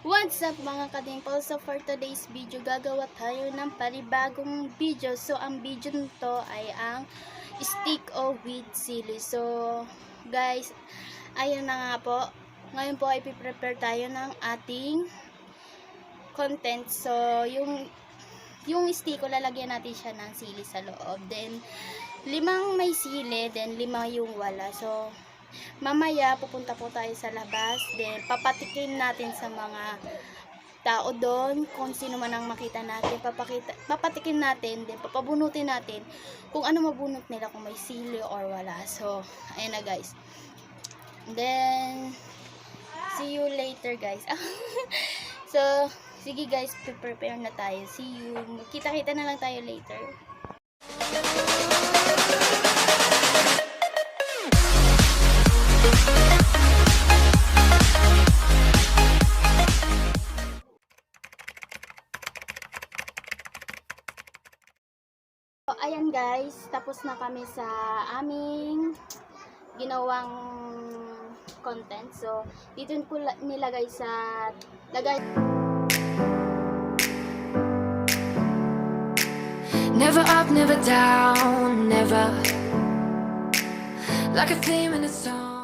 What's up mga kadimples? So for today's video, gagawa tayo ng panibagong video. So ang video nito ay ang stick o with sili. So guys, ayun na nga po. Ngayon po ay prepare tayo ng ating content. So yung stick ko, lalagyan natin siya ng sili sa loob. Then 5 may sili, then 5 yung wala. So mamaya pupunta po tayo sa labas, then papatikin natin sa mga tao doon kung sino man ang makita natin, papatikin natin, then papabunutin natin kung ano mabunot nila, kung may sili or wala. So ayun na guys, then see you later guys. So sige guys, prepare na tayo, see you, kita-kita na lang tayo later. So, ayan guys, tapos na kami sa aming ginawang content. So, dito ko nilagay sa Never up, never down, never like a theme in a song.